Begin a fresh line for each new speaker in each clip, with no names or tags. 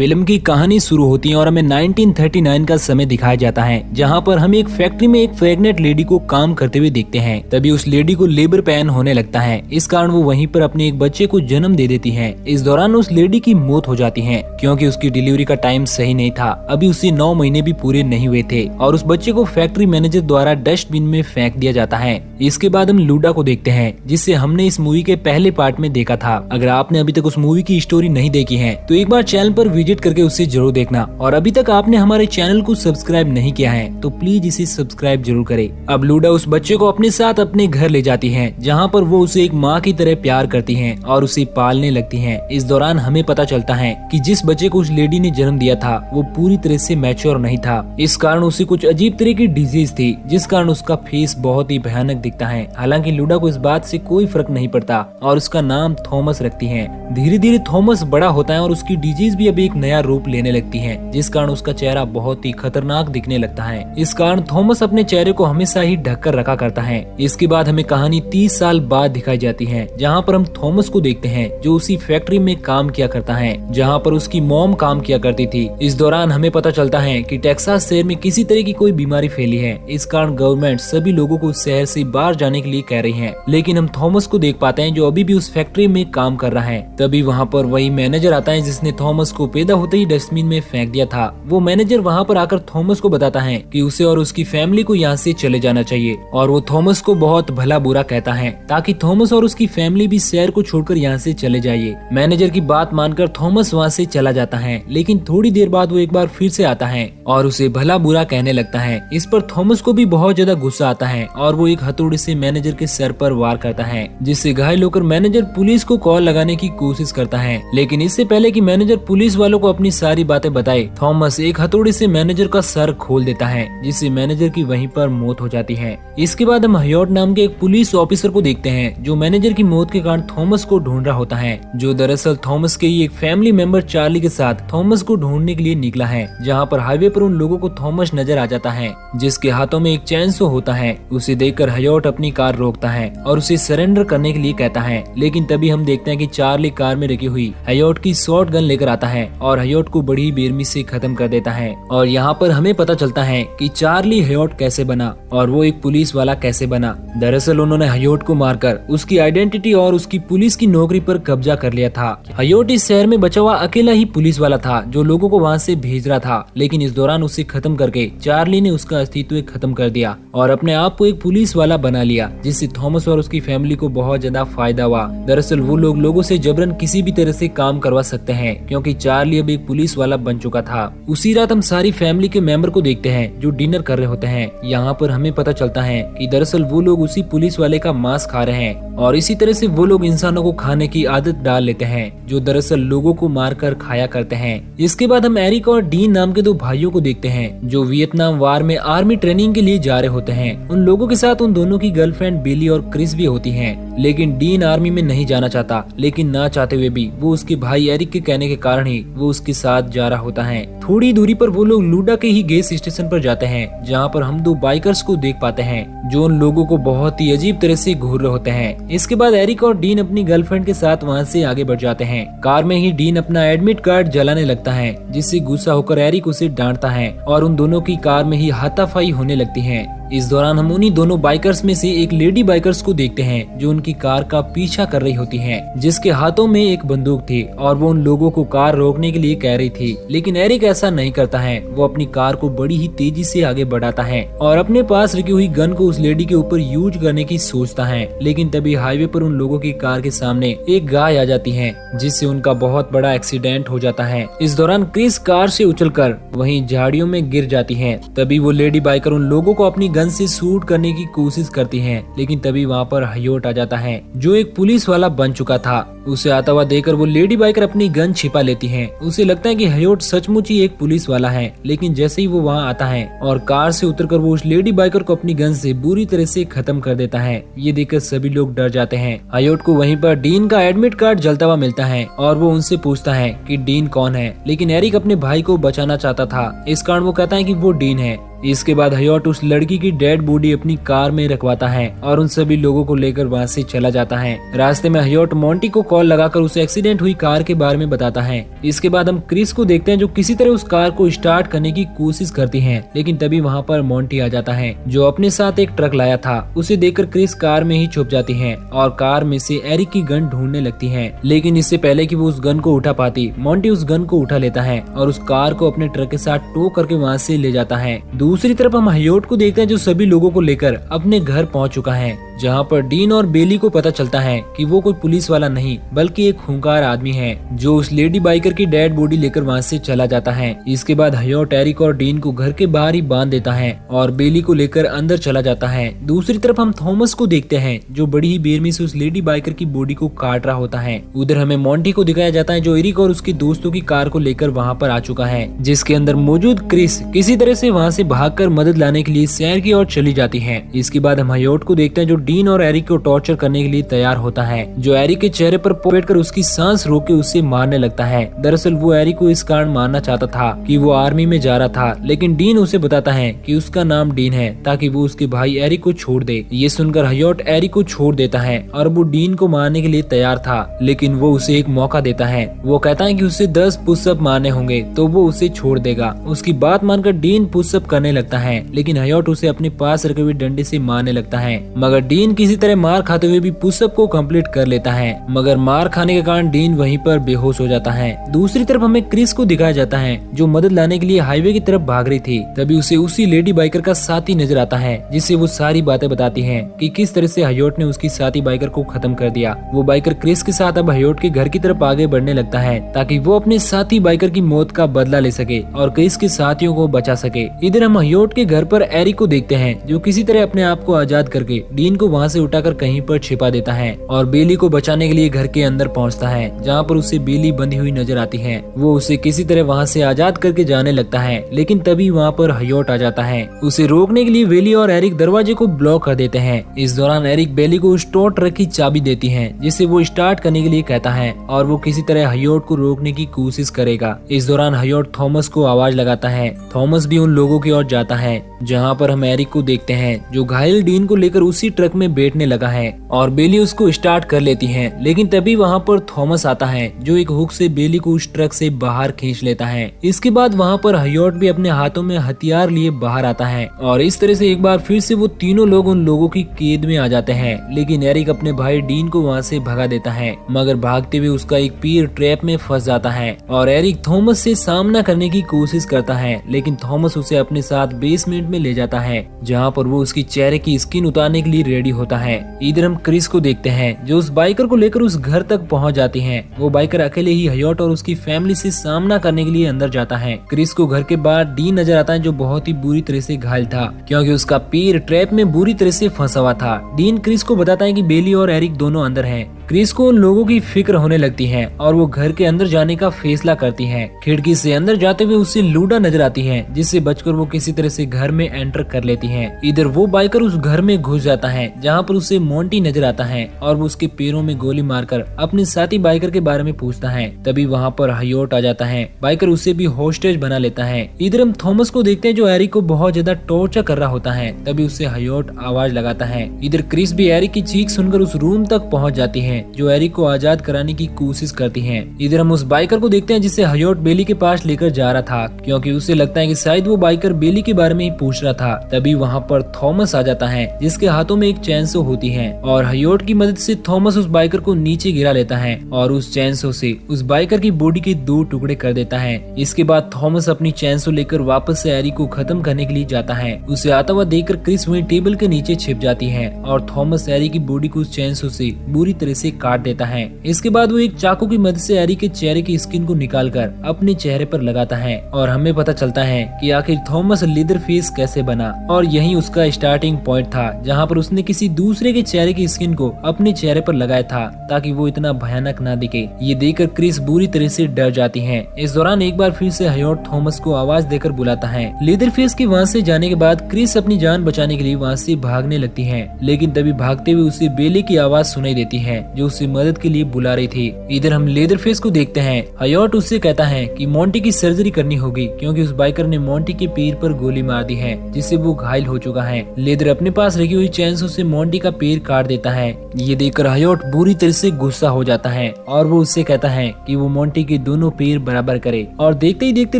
Film की कहानी शुरू होती है और हमें 1939 का समय दिखाया जाता है, जहां पर हम एक फैक्ट्री में एक प्रेग्नेंट लेडी को काम करते हुए देखते हैं। तभी उस लेडी को लेबर पेन होने लगता है। इस कारण वो वहीं पर अपने एक बच्चे को जन्म दे देती है। इस दौरान उस लेडी की मौत हो जाती है क्योंकि उसकी डिलीवरी का टाइम सही नहीं था। अभी उसे 9 महीने भी पूरे नहीं हुए थे और उस बच्चे को फैक्ट्री मैनेजर द्वारा डस्टबिन में फेंक दिया जाता है। इसके बाद हम लूडा को देखते हैं, जिसे हमने इस मूवी के पहले पार्ट में देखा था। अगर आपने अभी तक उस मूवी की स्टोरी नहीं देखी है तो एक बार चैनल पर विजिट करके उसे जरूर देखना। और अभी तक आपने हमारे चैनल को सब्सक्राइब नहीं किया है तो प्लीज इसे सब्सक्राइब जरूर करें। अब लूडा उस बच्चे को अपने साथ अपने घर ले जाती है, जहाँ पर वो उसे एक माँ की तरह प्यार करती है और उसे पालने लगती है। इस दौरान हमें पता चलता है कि जिस बच्चे को उस लेडी ने जन्म दिया था वो पूरी तरह से मैच्योर नहीं था। इस कारण उसे कुछ अजीब तरह की डिजीज थी, जिस कारण उसका फेस बहुत ही भयानक दिखता है। हालांकि लूडा को इस बात से कोई फर्क नहीं पड़ता और उसका नाम थॉमस रखती है। धीरे धीरे थॉमस बड़ा होता है और उसकी डिजीज भी अब एक नया रूप लेने लगती है, जिस कारण उसका चेहरा बहुत ही खतरनाक दिखने लगता है। इस कारण थॉमस अपने चेहरे को हमेशा ही ढककर रखा करता है। इसके बाद हमें कहानी 30 साल बाद दिखाई जाती है, जहाँ पर हम थॉमस को देखते हैं जो उसी फैक्ट्री में काम किया करता है जहाँ पर उसकी मॉम काम किया करती थी। इस दौरान हमें पता चलता है कि टेक्सास शहर में किसी तरह की कोई बीमारी फैली है। इस कारण गवर्नमेंट सभी लोगों को शहर से बाहर जाने के लिए कह रही है, लेकिन हम थॉमस को देख पाते हैं जो अभी भी उस फैक्ट्री में काम कर रहा है। तभी वहाँ पर वही मैनेजर आता है जिसने थॉमस को पैदा होते ही डस्टबिन में फेंक दिया था। वो मैनेजर वहाँ पर आकर थॉमस को बताता है कि उसे और उसकी फैमिली को यहाँ से चले जाना चाहिए और वो थॉमस को बहुत भला बुरा कहता है ताकि थॉमस और उसकी फैमिली भी शहर को छोड़कर यहाँ से चले जाइए। मैनेजर की बात मानकर थॉमस वहाँ से चला जाता है, लेकिन थोड़ी देर बाद वो एक बार फिर से आता है और उसे भला बुरा कहने लगता है। इस पर थॉमस को भी बहुत ज्यादा गुस्सा आता है और वो एक हथौड़े से मैनेजर के सर पर वार करता है, जिससे घायल होकर मैनेजर पुलिस को कॉल लगाने की कोशिश करता है। लेकिन इससे पहले कि मैनेजर पुलिस वालों को अपनी सारी बातें बताए, थॉमस एक हथौड़े से मैनेजर का सर खोल देता है, जिससे मैनेजर की वहीं पर मौत हो जाती है। इसके बाद हम हयोट नाम के एक पुलिस ऑफिसर को देखते हैं जो मैनेजर की मौत के कारण थॉमस को ढूंढ रहा होता है, जो दरअसल थॉमस के ही एक फैमिली मेंबर चार्ली के साथ थॉमस को ढूंढने के लिए निकला है। जहाँ पर हाईवे पर उन लोगों को थॉमस नजर आ जाता है जिसके हाथों में एक चैनसो होता है। उसे देखकर हयोट अपनी कार रोकता है और उसे सरेंडर करने के लिए कहता है, लेकिन तभी हम देखते हैं कि चार्ली कार में रखी हुई हयोट की शॉर्ट गन लेकर आता है और हयोट को बड़ी बेरमी से खत्म कर देता है। और यहाँ पर हमें पता चलता है कि चार्ली हयोट कैसे बना और वो एक पुलिस वाला कैसे बना। दरअसल उन्होंने हयोट को मारकर उसकी आइडेंटिटी और उसकी पुलिस की नौकरी पर कब्जा कर लिया था। हयोट इस शहर में बचा हुआ अकेला ही पुलिस वाला था जो लोगों को वहाँ से भेज रहा था, लेकिन इस दौरान उसे खत्म करके चार्ली ने उसका अस्तित्व खत्म कर दिया और अपने आप को एक पुलिस वाला बना लिया, जिससे थॉमस और उसकी फैमिली को बहुत ज्यादा फायदा हुआ। दरअसल वो लोगों से जबरन किसी भी तरह से काम करवा सकते हैं क्योंकि चार्ली अब एक पुलिस वाला बन चुका था। उसी रात हम सारी फैमिली के मेंबर को देखते हैं जो डिनर कर रहे होते हैं। यहाँ पर हमें पता चलता है कि दरअसल वो लोग उसी पुलिस वाले का मांस खा रहे हैं और इसी तरह से वो लोग इंसानों को खाने की आदत डाल लेते हैं जो दरअसल लोगों को मारकर खाया करते हैं। इसके बाद हम एरिक और डीन नाम के 2 भाइयों को देखते हैं जो वियतनाम वार में आर्मी ट्रेनिंग के लिए जा रहे होते हैं। उन लोगों के साथ उन दोनों की गर्लफ्रेंड बिली और क्रिस भी होती है, लेकिन डीन आर्मी में नहीं जाना चाहता, लेकिन ना चाहते हुए भी वो उसके भाई एरिक के कहने के कारण ही वो उसके साथ जा रहा होता है। थोड़ी दूरी पर वो लोग लूडा के ही गैस स्टेशन पर जाते हैं, जहाँ पर हम 2 बाइकर्स को देख पाते हैं जो उन लोगों को बहुत ही अजीब तरह से घूर रहे होते हैं। इसके बाद एरिक और डीन अपनी गर्लफ्रेंड के साथ वहाँ से आगे बढ़ जाते हैं। कार में ही डीन अपना एडमिट कार्ड जलाने लगता है, जिससे गुस्सा होकर एरिक उसे डांटता है और उन दोनों की कार में ही हाथापाई होने लगती है। इस दौरान हम उन्हीं दोनों बाइकर्स में से एक लेडी बाइकर्स को देखते हैं जो उनकी कार का पीछा कर रही होती है, जिसके हाथों में एक बंदूक थी और वो उन लोगों को कार रोकने के लिए कह रही थी। लेकिन एरिक ऐसा नहीं करता है, वो अपनी कार को बड़ी ही तेजी से आगे बढ़ाता है और अपने पास रखी हुई गन को उस लेडी के ऊपर यूज करने की सोचता है। लेकिन तभी हाईवे पर उन लोगों की कार के सामने एक गाय आ जाती है, जिससे उनका बहुत बड़ा एक्सीडेंट हो जाता है। इस दौरान क्रिस कार से उछलकर वहीं झाड़ियों में गिर जाती है। तभी वो लेडी बाइकर उन लोगों को अपनी गन से शूट करने की कोशिश करती हैं, लेकिन तभी वहाँ पर हयोट आ जाता है जो एक पुलिस वाला बन चुका था। उसे आता हुआ देखकर वो लेडी बाइकर अपनी गन छिपा लेती है। उसे लगता है कि हयोट सचमुच ही एक पुलिस वाला है, लेकिन जैसे ही वो वहाँ आता है और कार से उतरकर वो उस लेडी बाइकर को अपनी गन से बुरी तरह से खत्म कर देता है। ये देखकर सभी लोग डर जाते हैं। हयोट को वहीं पर डीन का एडमिट कार्ड जलता हुआ मिलता है और वो उनसे पूछता है कि डीन कौन है, लेकिन एरिक अपने भाई को बचाना चाहता था, इस कारण वो कहता है कि वो डीन है। इसके बाद हयोट उस लड़की की डेड बॉडी अपनी कार में रखवाता है और उन सभी लोगों को लेकर वहाँ से चला जाता है। रास्ते में हयोट मोंटी को कॉल लगाकर उसे एक्सीडेंट हुई कार के बारे में बताता है। इसके बाद हम क्रिस को देखते हैं जो किसी तरह उस कार को स्टार्ट करने की कोशिश करती है, लेकिन तभी वहाँ पर मोंटी आ जाता है जो अपने साथ एक ट्रक लाया था। उसे देखकर क्रिस कार में ही छुप जाती है और कार में से एरिक की गन ढूंढने लगती है, लेकिन इससे पहले कि वो उस गन को उठा पाती, मोंटी उस गन को उठा लेता है और उस कार को अपने ट्रक के साथ टो करके वहाँ से ले जाता है। दूसरी तरफ हम हयोट को देखते हैं जो सभी लोगों को लेकर अपने घर पहुँच चुका है, जहाँ पर डीन और बेली को पता चलता है कि वो कोई पुलिस वाला नहीं बल्कि एक खूंखार आदमी है जो उस लेडी बाइकर की डेड बॉडी लेकर वहाँ से चला जाता है। इसके बाद हयोट एरिक और डीन को घर के बाहर ही बांध देता है और बेली को लेकर अंदर चला जाता है। दूसरी तरफ हम थॉमस को देखते हैं जो बड़ी ही बेरहमी से उस लेडी बाइकर की बॉडी को काट रहा होता है। उधर हमें मोंटी को दिखाया जाता है जो एरिक और उसके दोस्तों की कार को लेकर वहाँ पर आ चुका है, जिसके अंदर मौजूद क्रिस किसी तरह से वहाँ से भागकर मदद लाने के लिए शहर की ओर चली जाती है। इसके बाद हम हयोट को देखते हैं जो डीन और एरिक को टॉर्चर करने के लिए तैयार होता है, जो एरिक के चेहरे पर बैठकर उसकी सांस रोक के उसे मारने लगता है। दरअसल वो एरिक को इस कारण मारना चाहता था कि वो आर्मी में जा रहा था, लेकिन डीन उसे बताता है कि उसका नाम डीन है ताकि वो उसके भाई एरिक को छोड़ दे। ये सुनकर हयोट एरिक को छोड़ देता है और वो डीन को मारने के लिए तैयार था, लेकिन वो उसे एक मौका देता है। वो कहता है कि उसे 10 पुशअप मारने होंगे तो वो उसे छोड़ देगा। उसकी बात मानकर डीन पुशअप करने लगता है, लेकिन हयोट उसे अपने पास रखे हुए डंडे से मारने लगता है, मगर डीन किसी तरह मार खाते हुए भी पुशअप को कंप्लीट कर लेता है, मगर मार खाने के कारण डीन वहीं पर बेहोश हो जाता है। दूसरी तरफ हमें क्रिस को दिखाया जाता है जो मदद लाने के लिए हाईवे की तरफ भाग रही थी। तभी उसे उसी लेडी बाइकर का साथी नजर आता है, जिससे वो सारी बातें बताती है कि किस तरह से हयोट ने उसकी साथी बाइकर को खत्म कर दिया। वो बाइकर क्रिस के साथ अब हयोट के घर की तरफ आगे बढ़ने लगता है ताकि वो अपने साथी बाइकर की मौत का बदला ले सके और क्रिस के साथियों को बचा सके। इधर हम हयोट के घर पर एरिक को देखते हैं जो किसी तरह अपने आप को आजाद करके डीन को वहाँ से उठाकर कहीं पर छिपा देता है और बेली को बचाने के लिए घर के अंदर पहुँचता है, जहाँ पर उसे बेली बंधी हुई नजर आती है। वो उसे किसी तरह वहाँ से आजाद करके जाने लगता है, लेकिन तभी वहाँ पर हयोट आ जाता है। उसे रोकने के लिए बेली और एरिक दरवाजे को ब्लॉक कर देते हैं। इस दौरान एरिक बेली को उस टो ट्रक की चाबी देती है जिसे वो स्टार्ट करने के लिए कहता है और वो किसी तरह हयोट को रोकने की कोशिश करेगा। इस दौरान हयोट थॉमस को आवाज लगाता है। थॉमस भी उन लोगों की ओर जाता है, जहाँ पर हम एरिक को देखते हैं जो घायल डीन को लेकर उसी ट्रक में बैठने लगा है और बेली उसको स्टार्ट कर लेती है, लेकिन तभी वहाँ पर थॉमस आता है जो एक हुक से बेली को उस ट्रक से बाहर खींच लेता है। इसके बाद वहाँ पर हयोट भी अपने हाथों में हथियार लिए बाहर आता है और इस तरह से एक बार फिर से वो तीनों लोग उन लोगों की कैद में आ जाते हैं, लेकिन एरिक अपने भाई डीन को वहाँ से भगा देता है, मगर भागते हुए उसका एक पैर ट्रैप में फंस जाता है और एरिक थॉमस से सामना करने की कोशिश करता है, लेकिन थॉमस उसे अपने साथ बेसमेंट में ले जाता है, जहाँ पर वो उसकी चेहरे की स्किन उतारने के लिए रेडी होता है। इधर हम क्रिस को देखते हैं जो उस बाइकर को लेकर उस घर तक पहुंच जाती है। वो बाइकर अकेले ही हयोट और उसकी फैमिली से सामना करने के लिए अंदर जाता है। क्रिस को घर के बाहर डीन नजर आता है जो बहुत ही बुरी तरह से घायल था क्योंकि उसका पैर ट्रैप में बुरी तरह से फंसा हुआ था। डीन क्रिस को बताता है कि बेली और एरिक दोनों अंदर हैं। क्रिस को उन लोगों की फिक्र होने लगती है और वो घर के अंदर जाने का फैसला करती है। खिड़की से अंदर जाते हुए उसे लूडा नजर आती है, जिससे बचकर वो किसी तरह से घर में एंटर कर लेती है। इधर वो बाइकर उस घर में घुस जाता है, जहाँ पर उसे मोंटी नजर आता है और वो उसके पैरों में गोली मारकर अपने साथी बाइकर के बारे में पूछता है। तभी वहाँ पर हयोट आ जाता है। बाइकर उसे भी होस्टेज बना लेता है। इधर हम थॉमस को देखते हैं जो एरिक को बहुत ज्यादा टॉर्चर कर रहा होता है। तभी उसे हयोट आवाज लगाता है। इधर क्रिस भी एरिक की चीख सुनकर उस रूम तक पहुँच जाती है जो एरिक को आजाद कराने की कोशिश करती है। इधर हम उस बाइकर को देखते हैं जिसे हयोट बेली के पास लेकर जा रहा था, क्योंकि उसे लगता है कि शायद वो बाइकर बेली के बारे में ही पूछ रहा था। तभी वहाँ पर थॉमस आ जाता है जिसके हाथों में एक चैनसो होती है और हयोट की मदद से थॉमस उस बाइकर को नीचे गिरा लेता है और उस चैनसो से उस बाइकर की बॉडी के 2 टुकड़े कर देता है। इसके बाद थॉमस अपनी चैनसो लेकर वापस से एरिक को खत्म करने के लिए जाता है। उसे आता हुआ देखकर क्रिस वहीं टेबल के नीचे छिप जाती है और थॉमस एरिक की बॉडी को उस चैनसो से बुरी तरह से काट देता है। इसके बाद वो एक चाकू की मदद से एरिक के चेहरे की स्किन को निकालकर अपने चेहरे पर लगाता है और हमें पता चलता है कि आखिर थॉमस लीदर फेस कैसे बना और यही उसका स्टार्टिंग पॉइंट था, जहाँ पर उसने किसी दूसरे के चेहरे की स्किन को अपने चेहरे पर लगाया था ताकि वो इतना भयानक ना दिखे। ये देखकर क्रिस बुरी तरह से डर जाती है। इस दौरान एक बार फिर से हयोट थॉमस को आवाज देकर बुलाता है। लेदरफेस के वहाँ से जाने के बाद क्रिस अपनी जान बचाने के लिए वहाँ से भागने लगती है, लेकिन तभी भागते हुए उसे बेली की आवाज सुनाई देती है जो उसे मदद के लिए बुला रही थी। इधर हम लेदरफेस को देखते हैं। हयोट उससे कहता है कि मोंटी की सर्जरी करनी होगी क्योंकि उस बाइकर ने मोंटी के पैर पर गोली मार दी है जिससे वो घायल हो चुका है। लेदर अपने पास रखी हुई चैनसो से मोंटी का पैर काट देता है। ये देखकर हयोट बुरी तरह से गुस्सा हो जाता है और वो उससे कहता है कि वो मोंटी के दोनों पैर बराबर करे और देखते ही देखते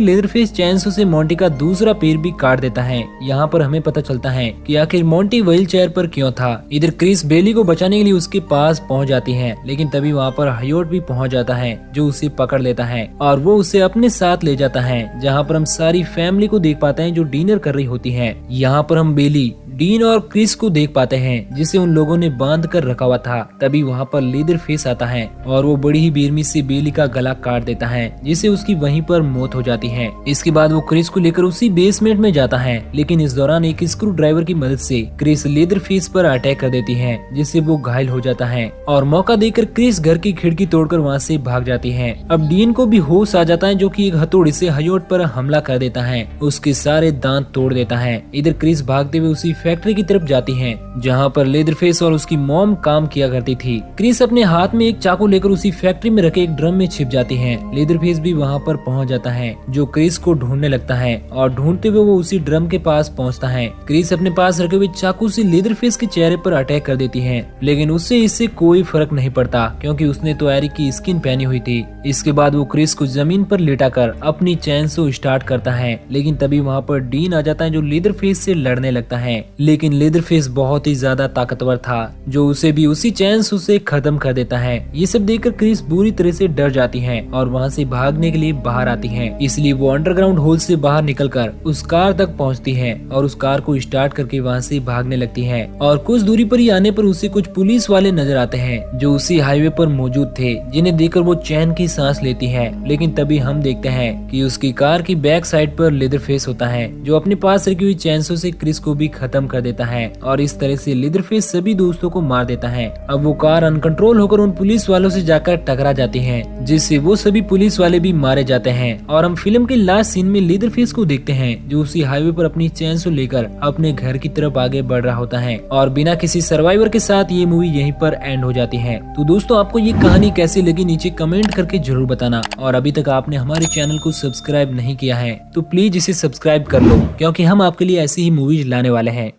लेदरफेस चैनसो से मोंटी का दूसरा पैर भी काट देता है। यहाँ पर हमें पता चलता है कि आखिर मोंटी व्हील चेयर पर क्यों था। इधर क्रिस बेली को बचाने के लिए उसके पास पहुँच जाती है, लेकिन तभी वहाँ पर हयोट भी पहुँच जाता है जो उसे पकड़ लेता है और वो उसे अपने साथ ले जाता है, जहाँ पर हम सारी फैमिली को देख पाते हैं जो डिनर कर रही होती है। यहाँ पर हम बेली, डीन और क्रिस को देख पाते हैं जिसे उन लोगों ने बांध कर रखा हुआ था। तभी वहाँ पर लेदरफेस आता है और वो बड़ी ही बेरहमी से बेली का गला काट देता है जिससे उसकी वहीं पर मौत हो जाती है। इसके बाद वो क्रिस को लेकर उसी बेसमेंट में जाता है, लेकिन इस दौरान एक स्क्रू ड्राइवर की मदद से क्रिस लेदरफेस पर अटैक कर देती है जिससे वो घायल हो जाता है और मौका देकर क्रिस घर की खिड़की तोड़कर वहाँ से भाग जाती है। अब डीन को भी होश आ जाता है जो कि एक हथौड़ी से हयोट पर हमला कर देता है, उसके सारे दांत तोड़ देता है। इधर क्रिस भागते हुए उसी फैक्ट्री की तरफ जाती है जहाँ पर लेदरफेस और उसकी मॉम काम किया करती थी। क्रिस अपने हाथ में एक चाकू लेकर उसी फैक्ट्री में रखे एक ड्रम में छिप जाती है। लेदरफेस भी वहाँ पर पहुँच जाता है जो क्रिस को ढूंढने लगता है और ढूंढते हुए वो उसी ड्रम के पास पहुँचता है। क्रिस अपने पास रखे हुए चाकू से लेदरफेस के चेहरे पर अटैक कर देती है, लेकिन उससे इससे कोई फर्क नहीं पड़ता क्योंकि उसने तो एरिक की स्किन पहनी हुई थी। इसके बाद वो क्रिस को जमीन पर लेटाकर अपनी चैनसो स्टार्ट करता है, लेकिन तभी वहाँ पर डीन आ जाता है जो लेदरफेस से लड़ने लगता है। लेकिन लेदरफेस बहुत ही ज्यादा ताकतवर था जो उसे भी उसी चैनसो से खत्म कर देता है। ये सब देखकर क्रिस बुरी तरह से डर जाती है और वहाँ से भागने के लिए बाहर आती है, इसलिए वो अंडरग्राउंड होल से बाहर निकलकर उस कार तक पहुँचती है और उस कार को स्टार्ट करके वहाँ से भागने लगती है। और कुछ दूरी पर ही आने पर उसे कुछ पुलिस वाले नजर आते हैं जो उसी हाईवे पर मौजूद थे, जिन्हें देखकर वो चैन की सांस लेती है। लेकिन तभी हम देखते हैं कि उसकी कार की बैक साइड पर लेदरफेस होता है जो अपने पास रखी हुई चैनसो से क्रिस को भी खत्म कर देता है और इस तरह से लेदरफेस सभी दोस्तों को मार देता है। अब वो कार अनकंट्रोल होकर उन पुलिस वालों से जाकर टकरा जाती है जिससे वो सभी पुलिस वाले भी मारे जाते हैं। और हम फिल्म के लास्ट सीन में लेदरफेस को देखते हैं जो उसी हाईवे पर अपनी चैनसो लेकर अपने घर की तरफ आगे बढ़ रहा होता है और बिना किसी सर्वाइवर के साथ ये मूवी यहीं पर एंड हो जाती है। तो दोस्तों आपको ये कहानी कैसी लगी नीचे कमेंट करके जरूर बताना, और अभी तक आपने हमारे चैनल को सब्सक्राइब नहीं किया है तो प्लीज इसे सब्सक्राइब कर लो क्योंकि हम आपके लिए ऐसी ही मूवीज लाने वाले हैं।